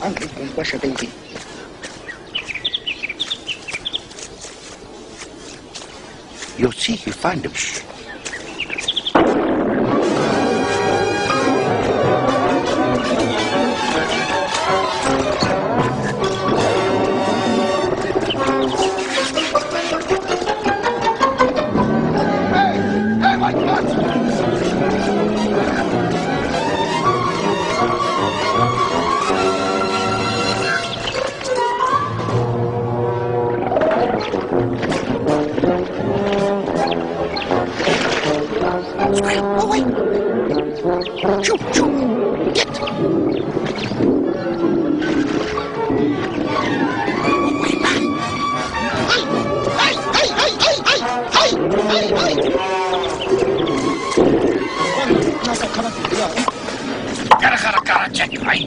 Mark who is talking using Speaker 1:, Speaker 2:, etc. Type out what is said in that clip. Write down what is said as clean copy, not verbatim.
Speaker 1: anche con questa baby.
Speaker 2: You'll see you find him.
Speaker 1: Hey, my God!
Speaker 2: Squeal, away! Shoo, shoo! Get! Away back! Ay! Ay! Ay! Ay! Ay! Ay! Ay! Ay!
Speaker 1: Nasa karat,
Speaker 2: Gara, check, ay!